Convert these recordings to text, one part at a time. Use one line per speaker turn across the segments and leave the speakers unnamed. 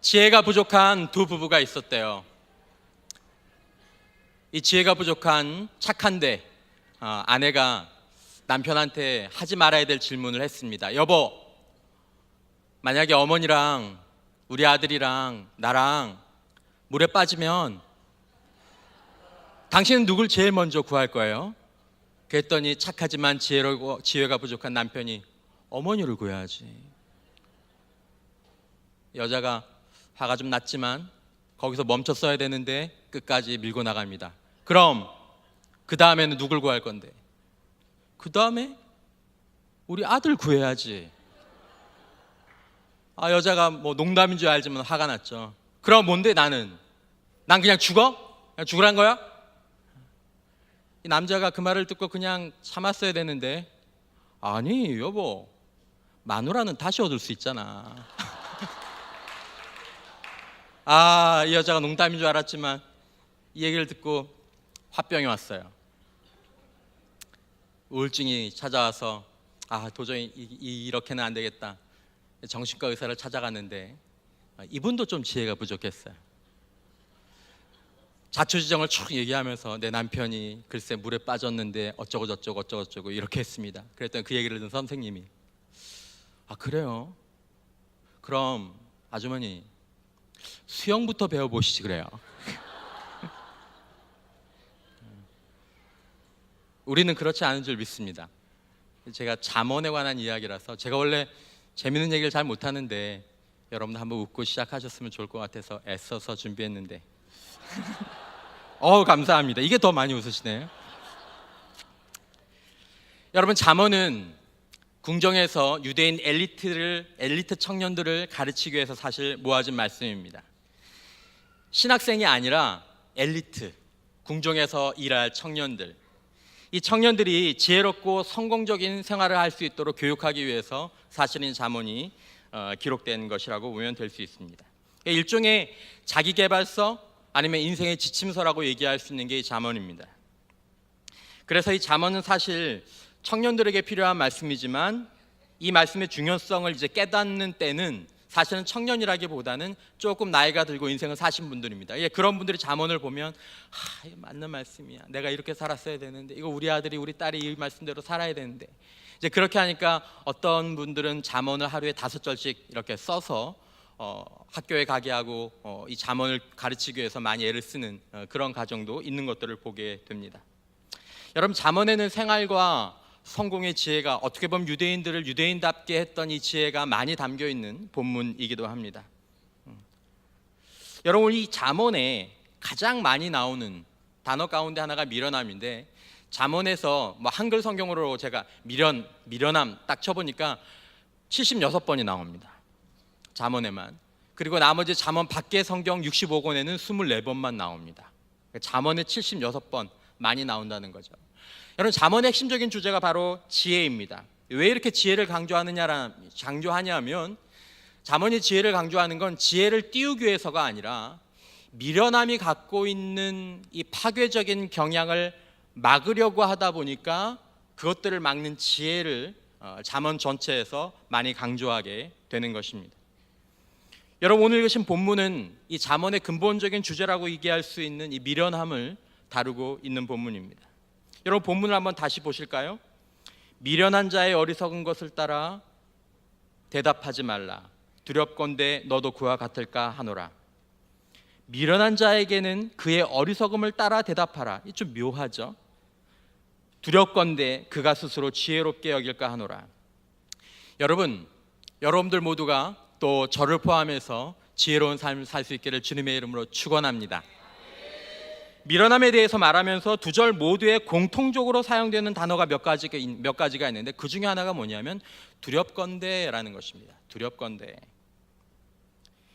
지혜가 부족한 두 부부가 있었대요. 이 지혜가 부족한 착한데 아내가 남편한테 하지 말아야 될 질문을 했습니다. 여보, 만약에 어머니랑 우리 아들이랑 나랑 물에 빠지면 당신은 누굴 제일 먼저 구할 거예요? 그랬더니 착하지만 지혜가 부족한 남편이 어머니를 구해야지. 여자가 화가 좀 났지만 거기서 멈췄어야 되는데 끝까지 밀고 나갑니다. 그럼 그 다음에는 누굴 구할 건데? 그 다음에 우리 아들 구해야지. 여자가 뭐 농담인 줄 알지만 화가 났죠. 그럼 뭔데 나는? 난 그냥 죽어? 그냥 죽으란 거야? 이 남자가 그 말을 듣고 그냥 참았어야 되는데, 아니 여보, 마누라는 다시 얻을 수 있잖아. 이 여자가 농담인 줄 알았지만 이 얘기를 듣고 화병이 왔어요. 우울증이 찾아와서 도저히 이렇게는 안 되겠다. 정신과 의사를 찾아갔는데 이분도 좀 지혜가 부족했어요. 자초지종을 쭉 얘기하면서 내 남편이 글쎄 물에 빠졌는데 어쩌고 저쩌고 이렇게 했습니다. 그랬더니 그 얘기를 듣는 선생님이 그래요? 그럼 아주머니 수영부터 배워보시지 그래요. 우리는 그렇지 않은 줄 믿습니다. 제가 잠언에 관한 이야기라서 제가 원래 재밌는 얘기를 잘 못하는데 여러분도 한번 웃고 시작하셨으면 좋을 것 같아서 애써서 준비했는데 감사합니다. 이게 더 많이 웃으시네요. 여러분, 잠언은 궁정에서 유대인 엘리트 청년들을 가르치기 위해서 사실 모아진 말씀입니다. 신학생이 아니라 엘리트, 궁정에서 일할 청년들, 이 청년들이 지혜롭고 성공적인 생활을 할 수 있도록 교육하기 위해서 사실은 잠언이 기록된 것이라고 보면 될 수 있습니다. 일종의 자기계발서 아니면 인생의 지침서라고 얘기할 수 있는 게 이 잠언입니다. 그래서 이 잠언은 사실 청년들에게 필요한 말씀이지만 이 말씀의 중요성을 이제 깨닫는 때는 사실은 청년이라기보다는 조금 나이가 들고 인생을 사신 분들입니다. 그런 분들이 잠언을 보면 이거 맞는 말씀이야. 내가 이렇게 살았어야 되는데, 이거 우리 아들이 우리 딸이 이 말씀대로 살아야 되는데, 이제 그렇게 하니까 어떤 분들은 잠언을 하루에 5절씩 이렇게 써서 학교에 가게 하고 이 잠언을 가르치기 위해서 많이 애를 쓰는 그런 가정도 있는 것들을 보게 됩니다. 여러분, 잠언에는 생활과 성공의 지혜가, 어떻게 보면 유대인들을 유대인답게 했던 이 지혜가 많이 담겨 있는 본문이기도 합니다. 여러분, 이 잠언에 가장 많이 나오는 단어 가운데 하나가 미련함인데, 잠언에서 한글 성경으로 제가 미련함 딱 쳐보니까 76번이 나옵니다. 잠언에만. 그리고 나머지 잠언 밖의 성경 65권에는 24번만 나옵니다. 잠언에 76번 많이 나온다는 거죠. 여러분, 잠언의 핵심적인 주제가 바로 지혜입니다. 왜 이렇게 지혜를 강조하냐면, 잠언이 지혜를 강조하는 건 지혜를 띄우기 위해서가 아니라 미련함이 갖고 있는 이 파괴적인 경향을 막으려고 하다 보니까 그것들을 막는 지혜를 잠언 전체에서 많이 강조하게 되는 것입니다. 여러분, 오늘 읽으신 본문은 이 잠언의 근본적인 주제라고 얘기할 수 있는 이 미련함을 다루고 있는 본문입니다. 여러분, 본문을 한번 다시 보실까요? 미련한 자의 어리석은 것을 따라 대답하지 말라. 두렵건대 너도 그와 같을까 하노라. 미련한 자에게는 그의 어리석음을 따라 대답하라. 이 좀 묘하죠? 두렵건대 그가 스스로 지혜롭게 여길까 하노라. 여러분들 모두가 또 저를 포함해서 지혜로운 삶을 살 수 있기를 주님의 이름으로 축원합니다. 미련함에 대해서 말하면서 두 절 모두에 공통적으로 사용되는 단어가 몇 가지가 있는데, 그 중에 하나가 뭐냐면 두렵건대라는 것입니다. 두렵건대.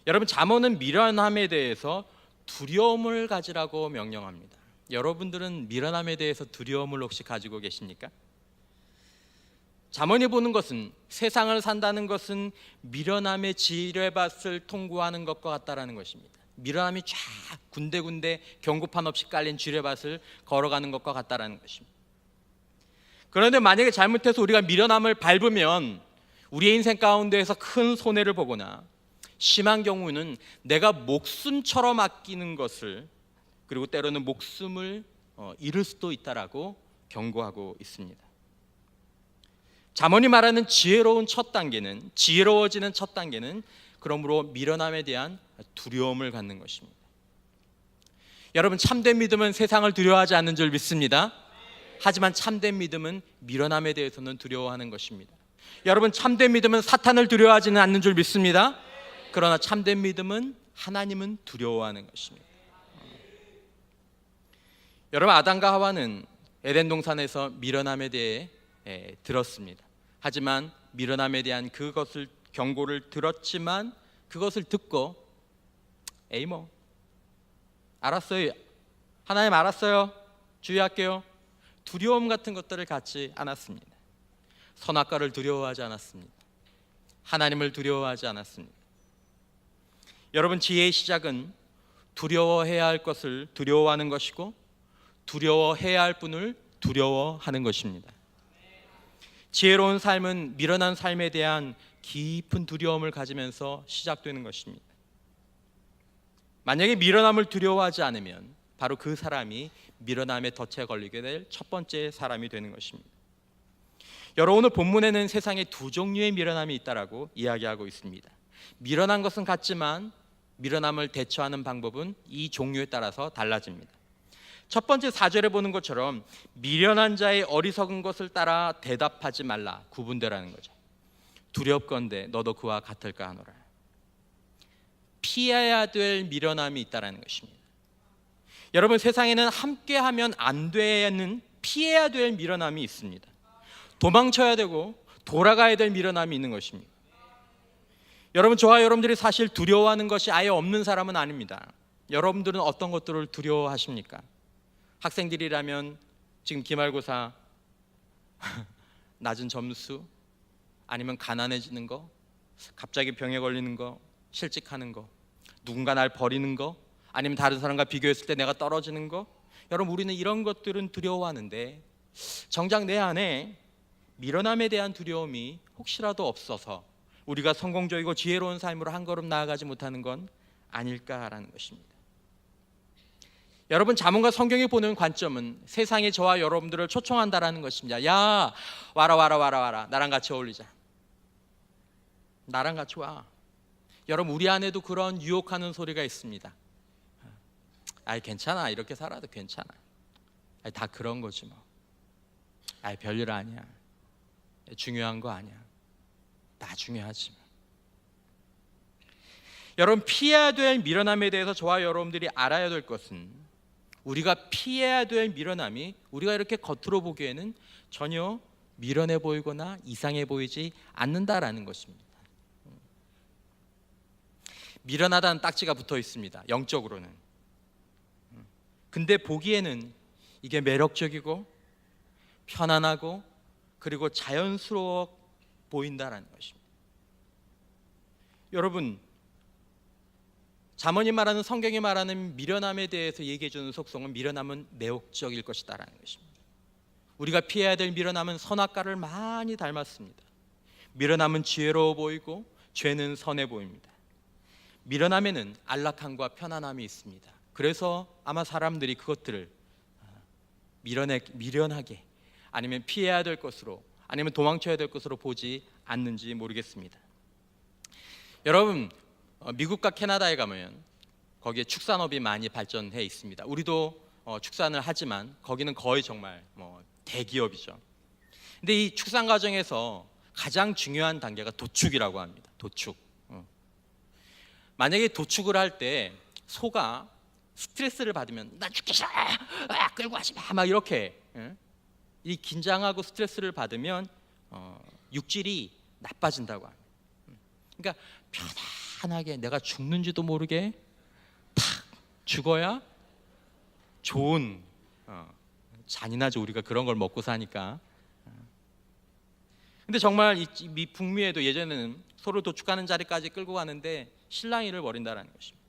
여러분, 잠언은 미련함에 대해서 두려움을 가지라고 명령합니다. 여러분들은 미련함에 대해서 두려움을 혹시 가지고 계십니까? 잠언이 보는 것은, 세상을 산다는 것은 미련함의 지뢰밭을 통과하는 것과 같다라는 것입니다. 미련함이 쫙 군데군데 경고판 없이 깔린 지뢰밭을 걸어가는 것과 같다라는 것입니다. 그런데 만약에 잘못해서 우리가 미련함을 밟으면 우리의 인생 가운데에서 큰 손해를 보거나 심한 경우는 내가 목숨처럼 아끼는 것을, 그리고 때로는 목숨을 잃을 수도 있다라고 경고하고 있습니다. 잠언이 말하는 지혜로워지는 첫 단계는 그러므로 미련함에 대한 두려움을 갖는 것입니다. 여러분, 참된 믿음은 세상을 두려워하지 않는 줄 믿습니다. 하지만 참된 믿음은 미련함에 대해서는 두려워하는 것입니다. 여러분, 참된 믿음은 사탄을 두려워하지는 않는 줄 믿습니다. 그러나 참된 믿음은 하나님은 두려워하는 것입니다. 여러분, 아담과 하와는 에덴 동산에서 미련함에 대해 들었습니다. 하지만 미련함에 대한 그것을 경고를 들었지만 그것을 듣고 에이 뭐 알았어요, 하나님 알았어요, 주의할게요, 두려움 같은 것들을 갖지 않았습니다. 선악과를 두려워하지 않았습니다. 하나님을 두려워하지 않았습니다. 여러분, 지혜의 시작은 두려워해야 할 것을 두려워하는 것이고 두려워해야 할 분을 두려워하는 것입니다. 지혜로운 삶은 미련한 삶에 대한 깊은 두려움을 가지면서 시작되는 것입니다. 만약에 미련함을 두려워하지 않으면 바로 그 사람이 미련함의 덫에 걸리게 될 첫 번째 사람이 되는 것입니다. 여러분, 오늘 본문에는 세상에 두 종류의 미련함이 있다라고 이야기하고 있습니다. 미련한 것은 같지만 미련함을 대처하는 방법은 이 종류에 따라서 달라집니다. 첫 번째 4절에 보는 것처럼 미련한 자의 어리석은 것을 따라 대답하지 말라, 구분되라는 거죠. 두렵건대 너도 그와 같을까 하노라. 피해야 될 미련함이 있다라는 것입니다. 여러분, 세상에는 함께하면 안 되는 피해야 될 미련함이 있습니다. 도망쳐야 되고 돌아가야 될 미련함이 있는 것입니다. 여러분, 저와 여러분들이 사실 두려워하는 것이 아예 없는 사람은 아닙니다. 여러분들은 어떤 것들을 두려워하십니까? 학생들이라면 지금 기말고사 낮은 점수, 아니면 가난해지는 거, 갑자기 병에 걸리는 거, 실직하는 거, 누군가 날 버리는 거, 아니면 다른 사람과 비교했을 때 내가 떨어지는 거. 여러분, 우리는 이런 것들은 두려워하는데 정작 내 안에 미련함에 대한 두려움이 혹시라도 없어서 우리가 성공적이고 지혜로운 삶으로 한 걸음 나아가지 못하는 건 아닐까라는 것입니다. 여러분, 잠언과 성경이 보는 관점은 세상에 저와 여러분들을 초청한다라는 것입니다. 야, 와라, 나랑 같이 어울리자, 나랑 같이 와. 여러분, 우리 안에도 그런 유혹하는 소리가 있습니다. 아이 괜찮아, 이렇게 살아도 괜찮아, 아이 다 그런 거지 뭐, 아이 별일 아니야, 중요한 거 아니야, 나 중요하지 뭐. 여러분, 피해야 될 미련함에 대해서 저와 여러분들이 알아야 될 것은 우리가 피해야 될 미련함이 우리가 이렇게 겉으로 보기에는 전혀 미련해 보이거나 이상해 보이지 않는다라는 것입니다. 미련하다는 딱지가 붙어 있습니다, 영적으로는. 근데 보기에는 이게 매력적이고 편안하고 그리고 자연스러워 보인다라는 것입니다. 여러분, 잠언이 말하는, 성경이 말하는 미련함에 대해서 얘기해 주는 속성은 미련함은 매혹적일 것이다라는 것입니다. 우리가 피해야 될 미련함은 선악과를 많이 닮았습니다. 미련함은 지혜로워 보이고 죄는 선해 보입니다. 미련함에는 안락함과 편안함이 있습니다. 그래서 아마 사람들이 그것들을 미련하게, 아니면 피해야 될 것으로, 아니면 도망쳐야 될 것으로 보지 않는지 모르겠습니다. 여러분, 미국과 캐나다에 가면 거기에 축산업이 많이 발전해 있습니다. 우리도 축산을 하지만 거기는 거의 정말 대기업이죠. 근데 이 축산 과정에서 가장 중요한 단계가 도축이라고 합니다. 도축. 만약에 도축을 할 때 소가 스트레스를 받으면 나 죽기 싫어, 끌고 가지 마, 막 이렇게 이 긴장하고 스트레스를 받으면 육질이 나빠진다고 합니다. 그러니까 편안하게 내가 죽는지도 모르게 탁 죽어야 좋은, 잔인하죠, 우리가 그런 걸 먹고 사니까. 근데 정말 이 북미에도 예전에는 소를 도축하는 자리까지 끌고 가는데 실랑이를 벌인다는 것입니다.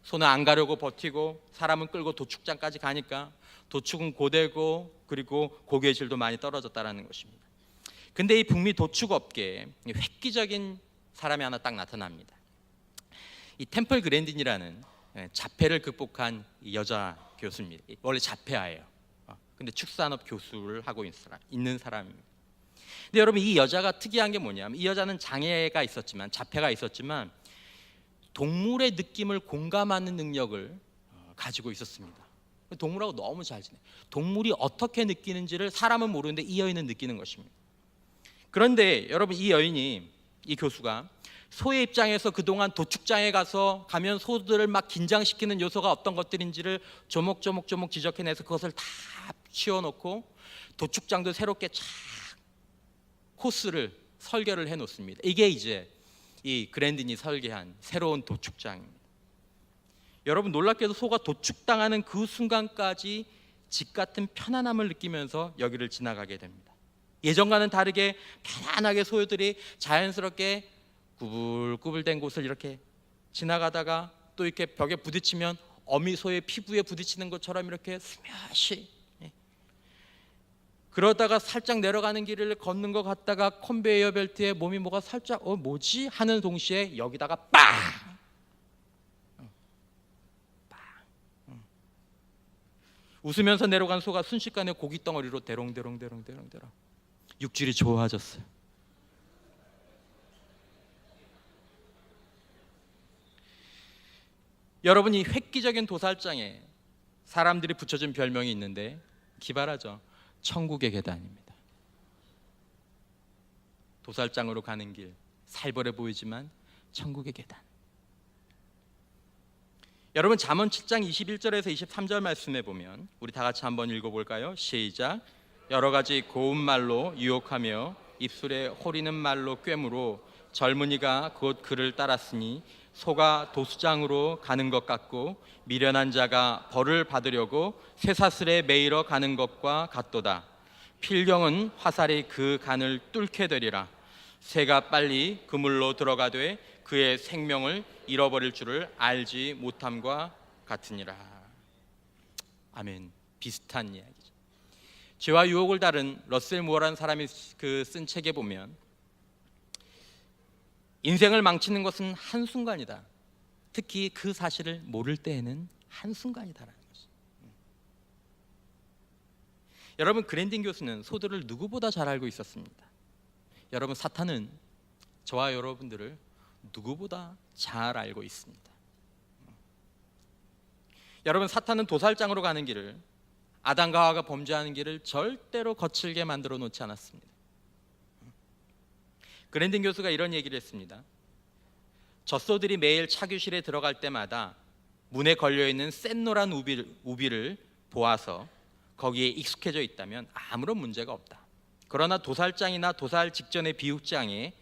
소는 안 가려고 버티고 사람은 끌고 도축장까지 가니까 도축은 고되고 그리고 고기의 질도 많이 떨어졌다는 것입니다. 근데 이 북미 도축업계에 획기적인 사람이 하나 딱 나타납니다. 이 템플 그랜딘이라는 자폐를 극복한 이 여자 교수입니다. 원래 자폐아예요. 근데 축산업 교수를 하고 있는 사람입니다. 근데 여러분, 이 여자가 특이한 게 뭐냐면, 이 여자는 장애가 있었지만, 자폐가 있었지만 동물의 느낌을 공감하는 능력을 가지고 있었습니다. 동물하고 너무 잘 지내. 동물이 어떻게 느끼는지를 사람은 모르는데 이 여인은 느끼는 것입니다. 그런데 여러분, 이 교수가 소의 입장에서 그동안 도축장에 가면 소들을 막 긴장시키는 요소가 어떤 것들인지를 조목조목 지적해내서 그것을 다 치워놓고 도축장도 새롭게 쫙 코스를 설계를 해놓습니다. 이게 이제 이 그랜딘이 설계한 새로운 도축장입니다. 여러분, 놀랍게도 소가 도축당하는 그 순간까지 집 같은 편안함을 느끼면서 여기를 지나가게 됩니다. 예전과는 다르게 편안하게 소들이 자연스럽게 구불구불된 곳을 이렇게 지나가다가 또 이렇게 벽에 부딪히면 어미 소의 피부에 부딪히는 것처럼 이렇게 스며시, 그러다가 살짝 내려가는 길을 걷는 것 같다가 컨베이어 벨트에 몸이 뭐가 살짝 뭐지? 하는 동시에 여기다가 빵! 웃으면서 내려간 소가 순식간에 고기 덩어리로 대롱대롱 육질이 좋아졌어요. 여러분, 이 획기적인 도살장에 사람들이 붙여준 별명이 있는데 기발하죠. 천국의 계단입니다. 도살장으로 가는 길, 살벌해 보이지만 천국의 계단. 여러분, 잠언 7장 21절에서 23절 말씀에 보면 우리 다 같이 한번 읽어볼까요? 시작. 여러 가지 고운 말로 유혹하며 입술에 호리는 말로 꿰므로 젊은이가 곧 그를 따랐으니 소가 도수장으로 가는 것 같고 미련한 자가 벌을 받으려고 쇠사슬에 매이러 가는 것과 같도다. 필경은 화살이 그 간을 뚫게 되리라. 새가 빨리 그물로 들어가되 그의 생명을 잃어버릴 줄을 알지 못함과 같으니라. 아멘. 비슷한 이야기죠. 죄와 유혹을 다룬 러셀 무어라는 사람이 쓴 책에 보면 인생을 망치는 것은 한순간이다. 특히 그 사실을 모를 때에는 한순간이다라는 것이죠. 여러분, 그랜딘 교수는 소들을 누구보다 잘 알고 있었습니다. 여러분, 사탄은 저와 여러분들을 누구보다 잘 알고 있습니다. 여러분, 사탄은 도살장으로 가는 길을, 아담과 하와가 범죄하는 길을 절대로 거칠게 만들어 놓지 않았습니다. 그랜딘 교수가 이런 얘기를 했습니다. 젖소들이 매일 차교실에 들어갈 때마다 문에 걸려있는 센 노란 우비를 보아서 거기에 익숙해져 있다면 아무런 문제가 없다. 그러나 도살장이나 도살 직전의 비육장에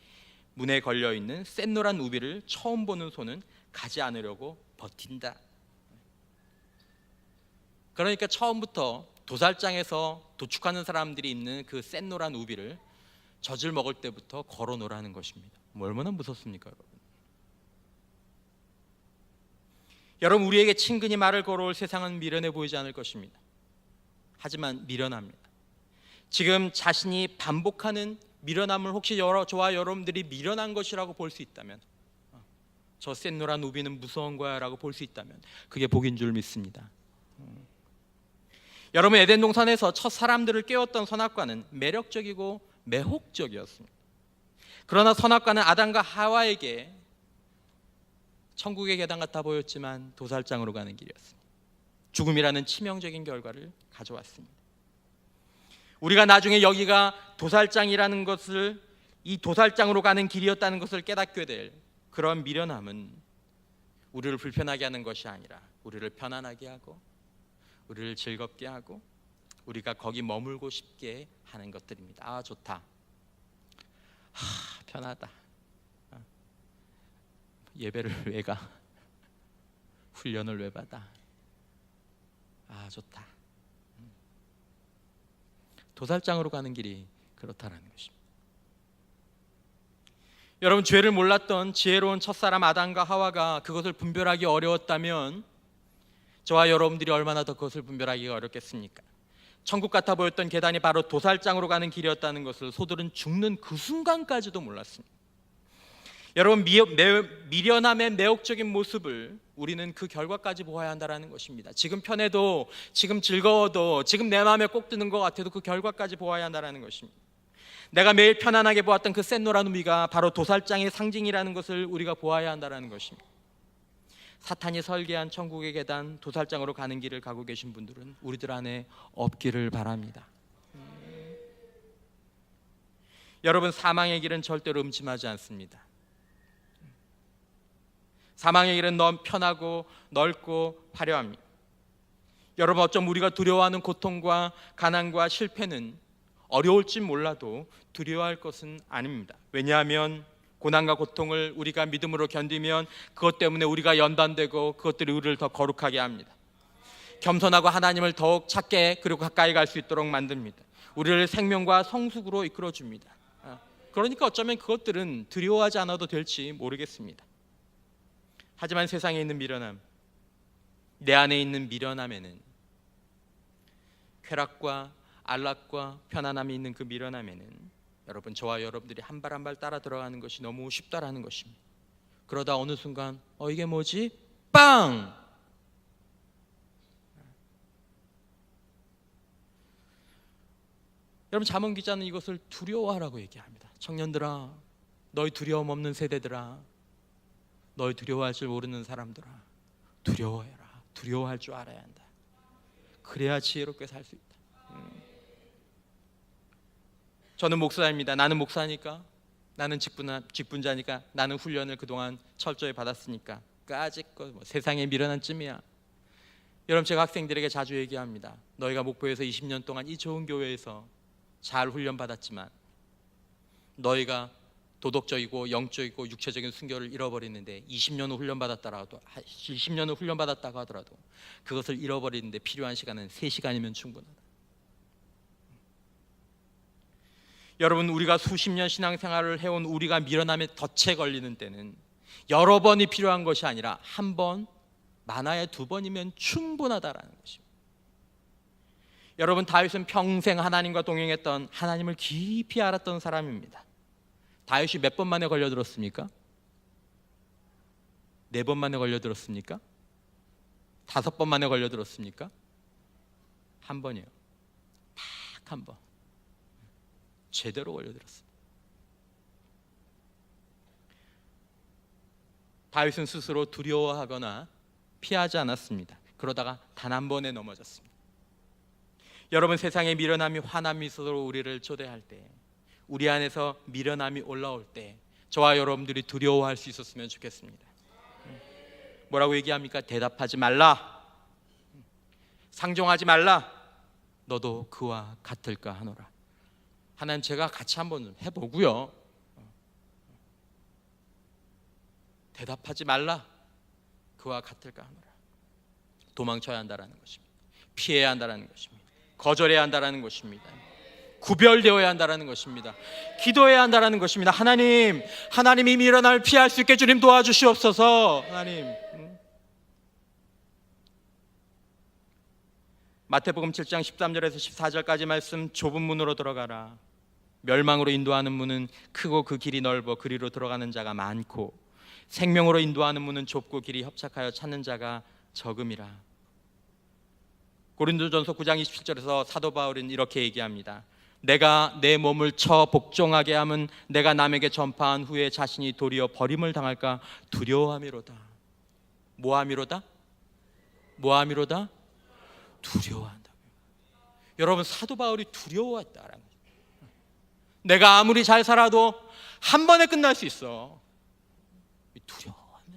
문에 걸려있는 센 노란 우비를 처음 보는 소는 가지 않으려고 버틴다. 그러니까 처음부터 도살장에서 도축하는 사람들이 입는 그 센 노란 우비를 젖을 먹을 때부터 걸어놓으라는 것입니다. 얼마나 무섭습니까, 여러분? 여러분, 우리에게 친근히 말을 걸어올 세상은 미련해 보이지 않을 것입니다. 하지만 미련합니다. 지금 자신이 반복하는 미련함을 혹시 저와 여러분들이 미련한 것이라고 볼 수 있다면, 저 센 노란 우비는 무서운 거야 라고 볼 수 있다면 그게 복인 줄 믿습니다. 여러분, 에덴 동산에서 첫 사람들을 깨웠던 선악과는 매력적이고 매혹적이었습니다. 그러나 선악과는 아담과 하와에게 천국의 계단 같아 보였지만 도살장으로 가는 길이었습니다. 죽음이라는 치명적인 결과를 가져왔습니다. 우리가 나중에 여기가 도살장이라는 것을, 이 도살장으로 가는 길이었다는 것을 깨닫게 될 그런 미련함은 우리를 불편하게 하는 것이 아니라 우리를 편안하게 하고 우리를 즐겁게 하고 우리가 거기 머물고 싶게 하는 것들입니다. 아, 좋다. 편하다. 예배를 왜 가? 훈련을 왜 받아? 아, 좋다. 도살장으로 가는 길이 그렇다라는 것입니다. 여러분, 죄를 몰랐던 지혜로운 첫사람 아담과 하와가 그것을 분별하기 어려웠다면 저와 여러분들이 얼마나 더 그것을 분별하기가 어렵겠습니까? 천국 같아 보였던 계단이 바로 도살장으로 가는 길이었다는 것을 소들은 죽는 그 순간까지도 몰랐습니다. 여러분, 미련함의 매혹적인 모습을 우리는 그 결과까지 보아야 한다는 것입니다. 지금 편해도, 지금 즐거워도, 지금 내 마음에 꼭 드는 것 같아도 그 결과까지 보아야 한다는 것입니다. 내가 매일 편안하게 보았던 그 센노라 누비가 바로 도살장의 상징이라는 것을 우리가 보아야 한다는 것입니다. 사탄이 설계한 천국의 계단, 도살장으로 가는 길을 가고 계신 분들은 우리들 안에 없기를 바랍니다. 여러분, 사망의 길은 절대로 음침하지 않습니다. 사망의 길은 너무 편하고 넓고 화려합니다. 여러분, 어쩜 우리가 두려워하는 고통과 가난과 실패는 어려울지 몰라도 두려워할 것은 아닙니다. 왜냐하면 고난과 고통을 우리가 믿음으로 견디면 그것 때문에 우리가 연단되고 그것들이 우리를 더 거룩하게 합니다. 겸손하고 하나님을 더욱 찾게 그리고 가까이 갈 수 있도록 만듭니다. 우리를 생명과 성숙으로 이끌어줍니다. 그러니까 어쩌면 그것들은 두려워하지 않아도 될지 모르겠습니다. 하지만 세상에 있는 미련함, 내 안에 있는 미련함에는, 쾌락과 안락과 편안함이 있는 그 미련함에는 여러분, 저와 여러분들이 한 발 한 발 따라 들어가는 것이 너무 쉽다라는 것입니다. 그러다 어느 순간 이게 뭐지? 빵! 여러분, 잠언 기자는 이것을 두려워하라고 얘기합니다. 청년들아, 너희 두려움 없는 세대들아, 너희 두려워할 줄 모르는 사람들아, 두려워해라. 두려워할 줄 알아야 한다. 그래야 지혜롭게 살 수 있다. 저는 목사입니다. 나는 목사니까, 나는 직분자니까, 나는 훈련을 그동안 철저히 받았으니까 까짓거 세상에 미련한 쯤이야. 여러분, 제가 학생들에게 자주 얘기합니다. 너희가 목포에서 20년 동안 이 좋은 교회에서 잘 훈련받았지만 너희가 도덕적이고 영적이고 육체적인 순결을 잃어버리는데 20년을 훈련받았다고 하더라도 그것을 잃어버리는데 필요한 시간은 3시간이면 충분하다. 여러분, 우리가 수십 년 신앙생활을 해온 우리가 미련함에 덫에 걸리는 때는 여러 번이 필요한 것이 아니라 한 번, 많아야 2번이면 충분하다라는 것입니다. 여러분, 다윗은 평생 하나님과 동행했던, 하나님을 깊이 알았던 사람입니다. 다윗이 몇 번 만에 걸려들었습니까? 4번 만에 걸려들었습니까? 5번 만에 걸려들었습니까? 한 번이요. 딱 한 번. 제대로 걸려들었습니다. 다윗은 스스로 두려워하거나 피하지 않았습니다. 그러다가 단 한 번에 넘어졌습니다. 여러분, 세상의 미련함이 환한 미소로 우리를 초대할 때, 우리 안에서 미련함이 올라올 때 저와 여러분들이 두려워할 수 있었으면 좋겠습니다. 뭐라고 얘기합니까? 대답하지 말라, 상종하지 말라, 너도 그와 같을까 하노라. 하나님, 제가 같이 한번 해보고요. 대답하지 말라, 그와 같을까 하노라. 도망쳐야 한다는 것입니다. 피해야 한다는 것입니다. 거절해야 한다는 것입니다. 구별되어야 한다는 것입니다. 기도해야 한다는 것입니다. 하나님이 미련함을 피할 수 있게 주님 도와주시옵소서. 하나님. 마태복음 7장 13절에서 14절까지 말씀, 좁은 문으로 들어가라. 멸망으로 인도하는 문은 크고 그 길이 넓어 그리로 들어가는 자가 많고, 생명으로 인도하는 문은 좁고 길이 협착하여 찾는 자가 적음이라. 고린도전서 9장 27절에서 사도 바울은 이렇게 얘기합니다. 내가 내 몸을 쳐 복종하게 함은 내가 남에게 전파한 후에 자신이 도리어 버림을 당할까 두려워함이로다. 뭐함이로다? 뭐함이로다? 두려워한다고요. 여러분, 사도 바울이 두려워했다라는 거예요. 내가 아무리 잘 살아도 한 번에 끝날 수 있어. 두려워하네.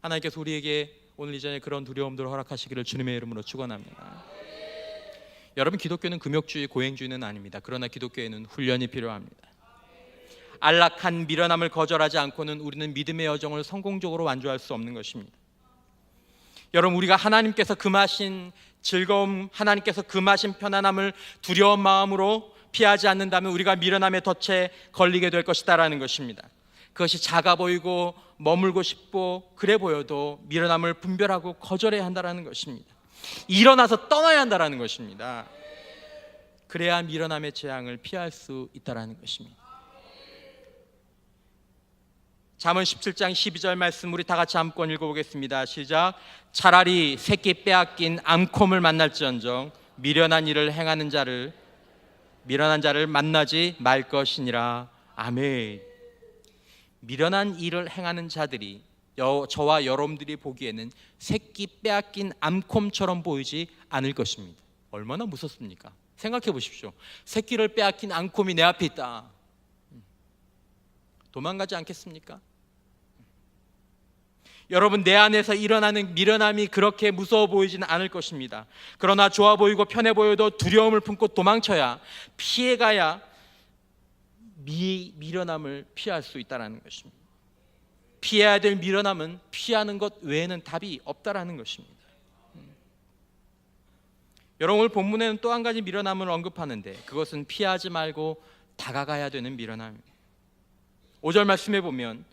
하나님께서 우리에게 오늘 이전에 그런 두려움들을 허락하시기를 주님의 이름으로 축원합니다. 여러분, 기독교는 금욕주의, 고행주의는 아닙니다. 그러나 기독교에는 훈련이 필요합니다. 안락한 미련함을 거절하지 않고는 우리는 믿음의 여정을 성공적으로 완주할 수 없는 것입니다. 여러분, 우리가 하나님께서 금하신 즐거움, 하나님께서 금하신 편안함을 두려운 마음으로 피하지 않는다면 우리가 미련함의 덫에 걸리게 될 것이다라는 것입니다. 그것이 작아 보이고 머물고 싶고 그래 보여도 미련함을 분별하고 거절해야 한다는 것입니다. 일어나서 떠나야 한다는 것입니다. 그래야 미련함의 재앙을 피할 수 있다는 것입니다. 잠언 17장 12절 말씀 우리 다 같이 한번 읽어보겠습니다. 시작. 차라리 새끼 빼앗긴 암콤을 만날지언정 미련한 자를 만나지 말 것이니라. 아멘. 미련한 일을 행하는 자들이 저와 여러분들이 보기에는 새끼 빼앗긴 암콤처럼 보이지 않을 것입니다. 얼마나 무섭습니까? 생각해 보십시오. 새끼를 빼앗긴 암콤이 내 앞에 있다. 도망가지 않겠습니까? 여러분, 내 안에서 일어나는 미련함이 그렇게 무서워 보이지는 않을 것입니다. 그러나 좋아 보이고 편해 보여도 두려움을 품고 도망쳐야, 피해가야 미련함을 피할 수 있다는 것입니다. 피해야 될 미련함은 피하는 것 외에는 답이 없다라는 것입니다. 여러분, 오늘 본문에는 또 한 가지 미련함을 언급하는데 그것은 피하지 말고 다가가야 되는 미련함입니다. 5절 말씀에 보면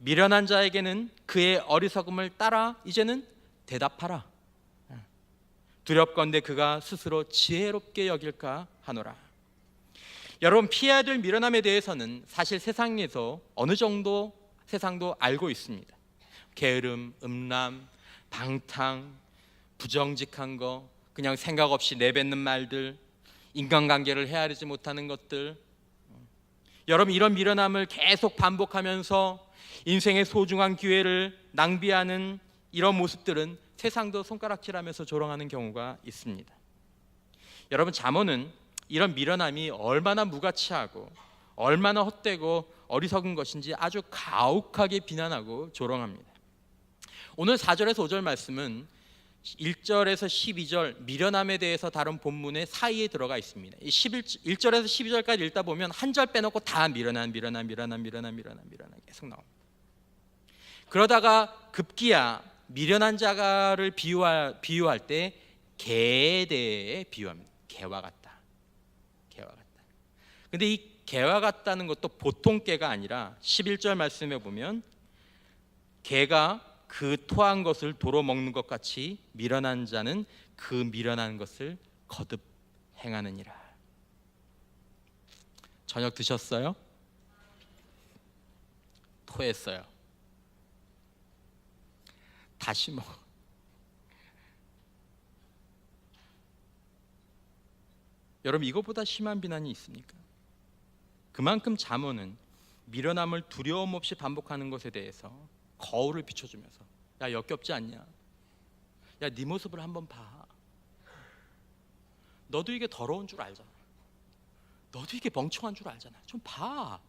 미련한 자에게는 그의 어리석음을 따라 이제는 대답하라. 두렵건대 그가 스스로 지혜롭게 여길까 하노라. 여러분, 피해야 될 미련함에 대해서는 사실 세상에서 어느 정도 세상도 알고 있습니다. 게으름, 음란, 방탕, 부정직한 거, 그냥 생각 없이 내뱉는 말들, 인간관계를 헤아리지 못하는 것들. 여러분, 이런 미련함을 계속 반복하면서 인생의 소중한 기회를 낭비하는 이런 모습들은 세상도 손가락질하면서 조롱하는 경우가 있습니다. 여러분, 잠언은 이런 미련함이 얼마나 무가치하고 얼마나 헛되고 어리석은 것인지 아주 가혹하게 비난하고 조롱합니다. 오늘 4절에서 5절 말씀은 1절에서 12절 미련함에 대해서 다룬 본문의 사이에 들어가 있습니다. 1절에서 12절까지 읽다 보면 한 절 빼놓고 다 미련한 계속 나옵니다. 그러다가 급기야 미련한 자가를 비유할 때 개에 대해 비유합니다. 개와 같다. 근데 이 개와 같다는 것도 보통 개가 아니라 11절 말씀에 보면 개가 그 토한 것을 도로 먹는 것 같이 미련한 자는 그 미련한 것을 거듭 행하느니라. 저녁 드셨어요? 토했어요. 다시 먹어. 여러분, 이것보다 심한 비난이 있습니까? 그만큼 잠언은 미련함을 두려움 없이 반복하는 것에 대해서 거울을 비춰주면서, 야, 역겹지 않냐? 야, 네 모습을 한번 봐. 너도 이게 더러운 줄 알잖아. 너도 이게 멍청한 줄 알잖아. 좀 봐.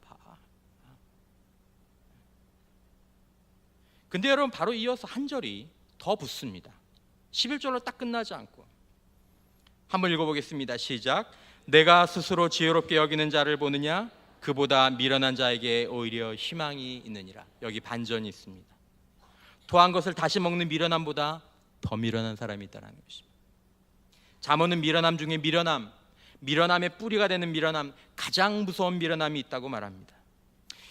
근데 여러분, 바로 이어서 한 절이 더 붙습니다. 11절로 딱 끝나지 않고 한번 읽어보겠습니다. 시작. 내가 스스로 지혜롭게 여기는 자를 보느냐? 그보다 미련한 자에게 오히려 희망이 있느니라. 여기 반전이 있습니다. 토한 것을 다시 먹는 미련함보다 더 미련한 사람이 있다는 것입니다. 잠언은 미련함 중에 미련함의 뿌리가 되는 미련함, 가장 무서운 미련함이 있다고 말합니다.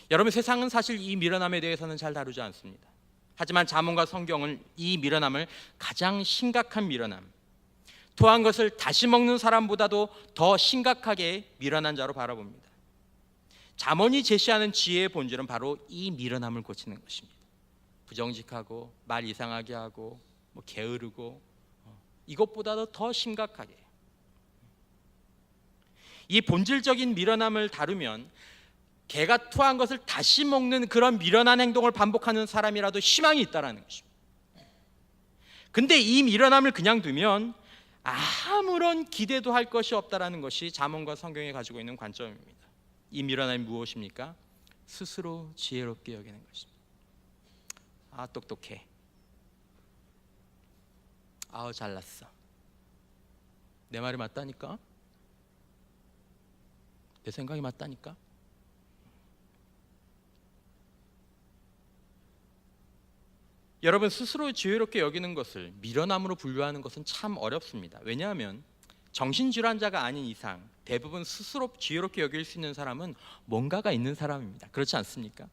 여러분, 세상은 사실 이 미련함에 대해서는 잘 다루지 않습니다. 하지만 잠언과 성경은 이 미련함을 가장 심각한 미련함, 토한 것을 다시 먹는 사람보다도 더 심각하게 미련한 자로 바라봅니다. 잠언이 제시하는 지혜의 본질은 바로 이 미련함을 고치는 것입니다. 부정직하고 말 이상하게 하고 게으르고 이것보다도 더 심각하게 이 본질적인 미련함을 다루면 개가 토한 것을 다시 먹는 그런 미련한 행동을 반복하는 사람이라도 희망이 있다는 것입니다. 근데 이 미련함을 그냥 두면 아무런 기대도 할 것이 없다는 것이 잠언과 성경이 가지고 있는 관점입니다. 이 미련함이 무엇입니까? 스스로 지혜롭게 여기는 것입니다. 아, 똑똑해. 아우, 잘났어. 내 말이 맞다니까? 내 생각이 맞다니까? 여러분, 스스로 지혜롭게 여기는 것을 미련함으로 분류하는 것은 참 어렵습니다. 왜냐하면 정신질환자가 아닌 이상 대부분 스스로 지혜롭게 여길 수 있는 사람은 뭔가가 있는 사람입니다. 그렇지 않습니까?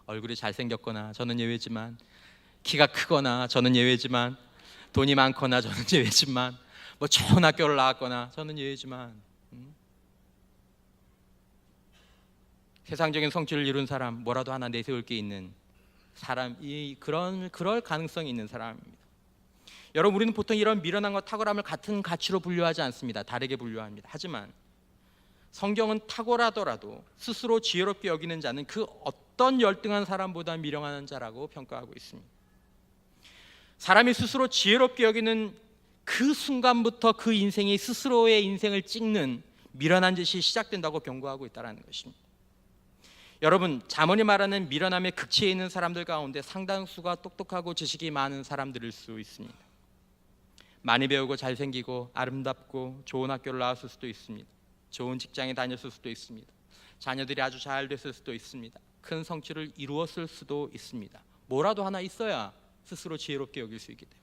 얼굴이 잘생겼거나 저는 예외지만, 키가 크거나 저는 예외지만, 돈이 많거나 저는 예외지만, 좋은 학교를 나왔거나 저는 예외지만, 세상적인 성취를 이룬 사람, 뭐라도 하나 내세울 게 있는 사람이 그럴 가능성이 있는 사람입니다. 여러분, 우리는 보통 이런 미련함과 탁월함을 같은 가치로 분류하지 않습니다. 다르게 분류합니다. 하지만 성경은 탁월하더라도 스스로 지혜롭게 여기는 자는 그 어떤 열등한 사람보다 미련한 자라고 평가하고 있습니다. 사람이 스스로 지혜롭게 여기는 그 순간부터 그 인생이 스스로의 인생을 찍는 미련한 짓이 시작된다고 경고하고 있다는 것입니다. 여러분, 잠언이 말하는 미련함의 극치에 있는 사람들 가운데 상당수가 똑똑하고 지식이 많은 사람들일 수 있습니다. 많이 배우고 잘생기고 아름답고 좋은 학교를 나왔을 수도 있습니다. 좋은 직장에 다녔을 수도 있습니다. 자녀들이 아주 잘 됐을 수도 있습니다. 큰 성취를 이루었을 수도 있습니다. 뭐라도 하나 있어야 스스로 지혜롭게 여길 수 있기 때문에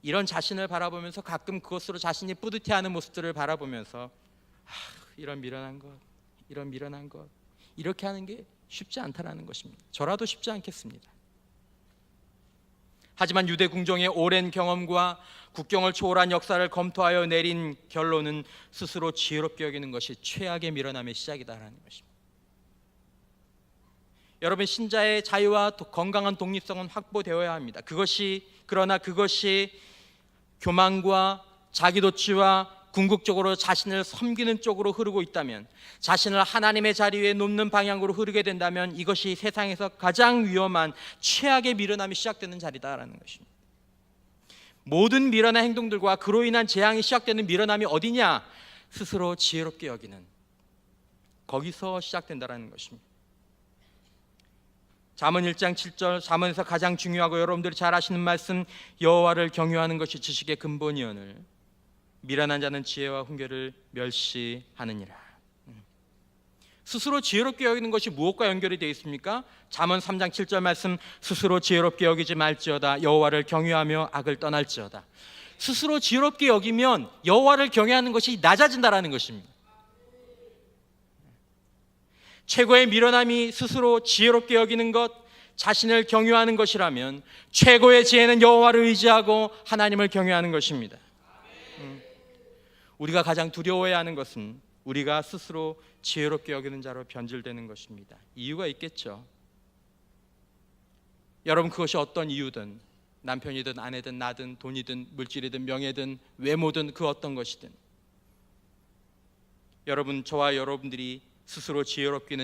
이런 자신을 바라보면서 가끔 그것으로 자신이 뿌듯해하는 모습들을 바라보면서 이런 미련한 것, 이런 미련한 것, 이렇게 하는 게 쉽지 않다라는 것입니다. 저라도 쉽지 않겠습니다. 하지만 유대 궁정의 오랜 경험과 국경을 초월한 역사를 검토하여 내린 결론은 스스로 지혜롭게 여기는 것이 최악의 미련함의 시작이다라는 것입니다. 여러분, 신자의 자유와 건강한 독립성은 확보되어야 합니다. 그러나 그것이 교만과 자기도취와 궁극적으로 자신을 섬기는 쪽으로 흐르고 있다면, 자신을 하나님의 자리 위에 놓는 방향으로 흐르게 된다면 이것이 세상에서 가장 위험한 최악의 미련함이 시작되는 자리다라는 것입니다. 모든 미련한 행동들과 그로 인한 재앙이 시작되는 미련함이 어디냐? 스스로 지혜롭게 여기는, 거기서 시작된다라는 것입니다. 잠언 1장 7절, 잠언에서 가장 중요하고 여러분들이 잘 아시는 말씀, 여호와를 경유하는 것이 지식의 근본이오늘 미련한 자는 지혜와 훈계를 멸시하느니라. 스스로 지혜롭게 여기는 것이 무엇과 연결이 되어 있습니까? 잠언 3장 7절 말씀, 스스로 지혜롭게 여기지 말지어다 여호와를 경유하며 악을 떠날지어다. 스스로 지혜롭게 여기면 여호와를 경외하는 것이 낮아진다라는 것입니다. 최고의 미련함이 스스로 지혜롭게 여기는 것, 자신을 경유하는 것이라면 최고의 지혜는 여호와를 의지하고 하나님을 경외하는 것입니다. 우리가 가장 두려워해야 하는 것은 우리가 스스로 지혜롭게 여기는 자로 변질되는 것입니다. 이유가 있겠죠. 여러분, 그것이 어떤 이유든, 남편이든 아내든 나든 돈이든 물질이든 명예든 외모든 그 어떤 것이든, 여러분, 저와 여러분들이 스스로 지혜롭게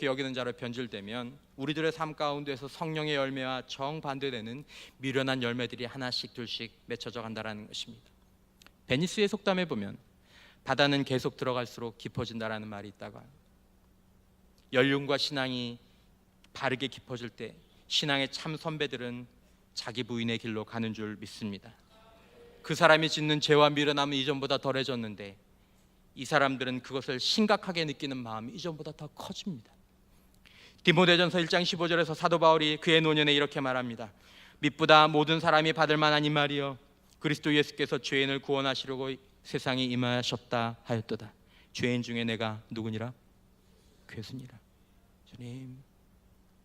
여기는 자로 변질되면 우리들의 삶 가운데서 성령의 열매와 정반대되는 미련한 열매들이 하나씩 둘씩 맺혀져 간다는 것입니다. 베니스의 속담에 보면 바다는 계속 들어갈수록 깊어진다라는 말이 있다가, 연륜과 신앙이 바르게 깊어질 때 신앙의 참 선배들은 자기 부인의 길로 가는 줄 믿습니다. 그 사람이 짓는 죄와 미련함은 이전보다 덜해졌는데 이 사람들은 그것을 심각하게 느끼는 마음이 이전보다 더 커집니다. 디모데전서 1장 15절에서 사도 바울이 그의 노년에 이렇게 말합니다. 믿보다 모든 사람이 받을 만한 이 말이여, 그리스도 예수께서 죄인을 구원하시려고 세상에 임하셨다 하였도다. 죄인 중에 내가 누구니라? 괴순이라. 주님,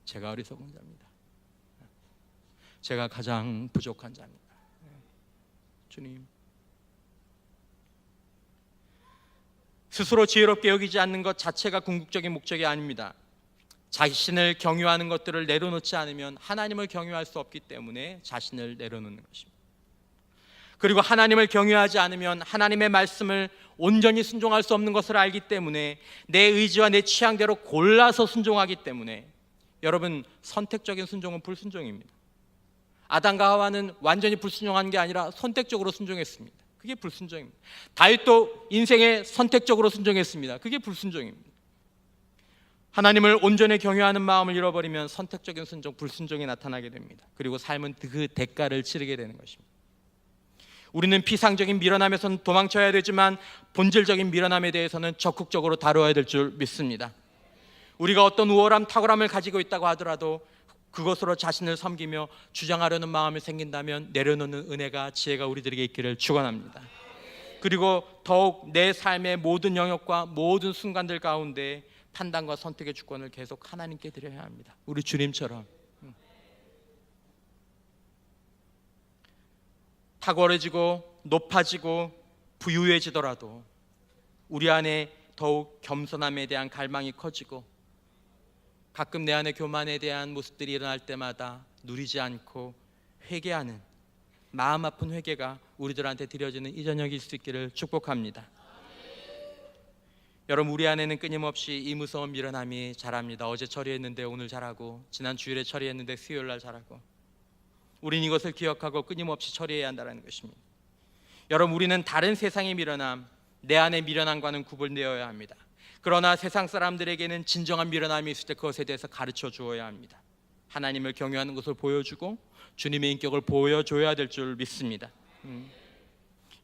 제가 어리석은 자입니다. 제가 가장 부족한 자입니다. 주님, 스스로 지혜롭게 여기지 않는 것 자체가 궁극적인 목적이 아닙니다. 자신을 경유하는 것들을 내려놓지 않으면 하나님을 경유할 수 없기 때문에 자신을 내려놓는 것입니다. 그리고 하나님을 경유하지 않으면 하나님의 말씀을 온전히 순종할 수 없는 것을 알기 때문에 내 의지와 내 취향대로 골라서 순종하기 때문에, 여러분, 선택적인 순종은 불순종입니다. 아담과 하와는 완전히 불순종한 게 아니라 선택적으로 순종했습니다. 그게 불순종입니다. 다윗도 인생에 선택적으로 순종했습니다. 그게 불순종입니다. 하나님을 온전히 경외하는 마음을 잃어버리면 선택적인 순종, 불순종이 나타나게 됩니다. 그리고 삶은 그 대가를 치르게 되는 것입니다. 우리는 피상적인 미련함에서는 도망쳐야 되지만 본질적인 미련함에 대해서는 적극적으로 다루어야 될 줄 믿습니다. 우리가 어떤 우월함, 탁월함을 가지고 있다고 하더라도 그것으로 자신을 섬기며 주장하려는 마음이 생긴다면 내려놓는 은혜가, 지혜가 우리들에게 있기를 축원합니다. 그리고 더욱 내 삶의 모든 영역과 모든 순간들 가운데 판단과 선택의 주권을 계속 하나님께 드려야 합니다. 우리 주님처럼 탁월해지고 높아지고 부유해지더라도 우리 안에 더욱 겸손함에 대한 갈망이 커지고 가끔 내 안에 교만에 대한 모습들이 일어날 때마다 누리지 않고 회개하는 마음 아픈 회개가 우리들한테 드려지는 이 저녁이 있을 수 있기를 축복합니다. 여러분, 우리 안에는 끊임없이 이 무서운 미련함이 자랍니다. 어제 처리했는데 오늘 잘하고, 지난 주일에 처리했는데 수요일 날 잘하고, 우린 이것을 기억하고 끊임없이 처리해야 한다는 것입니다. 여러분, 우리는 다른 세상의 미련함, 내 안의 미련함과는 구분되어야 합니다. 그러나 세상 사람들에게는 진정한 미련함이 있을 때 그것에 대해서 가르쳐 주어야 합니다. 하나님을 경외하는 것을 보여주고 주님의 인격을 보여줘야 될 줄 믿습니다.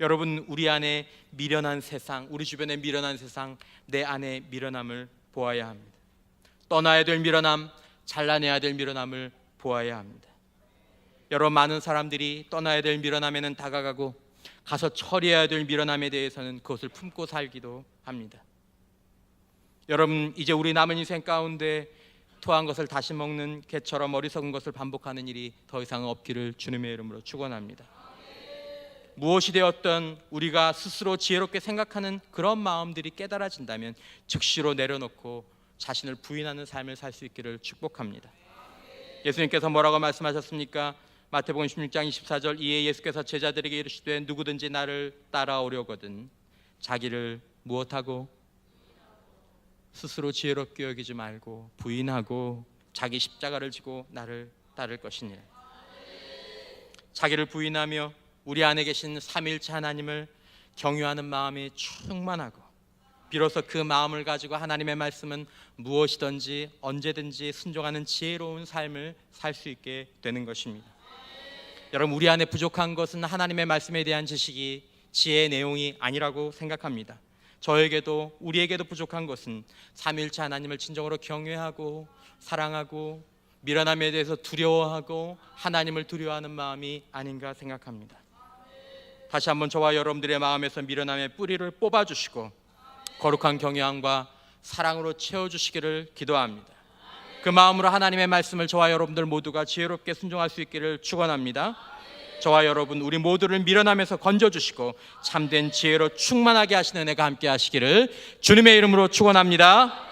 여러분, 우리 안에 미련한 세상, 우리 주변에 미련한 세상, 내 안에 미련함을 보아야 합니다. 떠나야 될 미련함, 잘라내야 될 미련함을 보아야 합니다. 여러분, 많은 사람들이 떠나야 될 미련함에는 다가가고 가서 처리해야 될 미련함에 대해서는 그것을 품고 살기도 합니다. 여러분, 이제 우리 남은 인생 가운데 토한 것을 다시 먹는 개처럼 어리석은 것을 반복하는 일이 더 이상 없기를 주님의 이름으로 축원합니다. 무엇이 되었든 우리가 스스로 지혜롭게 생각하는 그런 마음들이 깨달아진다면 즉시로 내려놓고 자신을 부인하는 삶을 살 수 있기를 축복합니다. 예수님께서 뭐라고 말씀하셨습니까? 마태복음 16장 24절, 이에 예수께서 제자들에게 이르시되 누구든지 나를 따라오려거든 자기를 무엇하고 스스로 지혜롭게 여기지 말고 부인하고 자기 십자가를 지고 나를 따를 것이니라. 자기를 부인하며 우리 안에 계신 삼위일체 하나님을 경유하는 마음이 충만하고 비로소 그 마음을 가지고 하나님의 말씀은 무엇이든지 언제든지 순종하는 지혜로운 삶을 살 수 있게 되는 것입니다. 여러분, 우리 안에 부족한 것은 하나님의 말씀에 대한 지식이 지혜의 내용이 아니라고 생각합니다. 저에게도 우리에게도 부족한 것은 삼위일체 하나님을 진정으로 경외하고 사랑하고 미련함에 대해서 두려워하고 하나님을 두려워하는 마음이 아닌가 생각합니다. 다시 한번 저와 여러분들의 마음에서 미련함의 뿌리를 뽑아주시고 거룩한 경외함과 사랑으로 채워주시기를 기도합니다. 그 마음으로 하나님의 말씀을 저와 여러분들 모두가 지혜롭게 순종할 수 있기를 축원합니다. 저와 여러분, 우리 모두를 미련함에서 건져주시고 참된 지혜로 충만하게 하시는 은혜가 함께 하시기를 주님의 이름으로 축원합니다.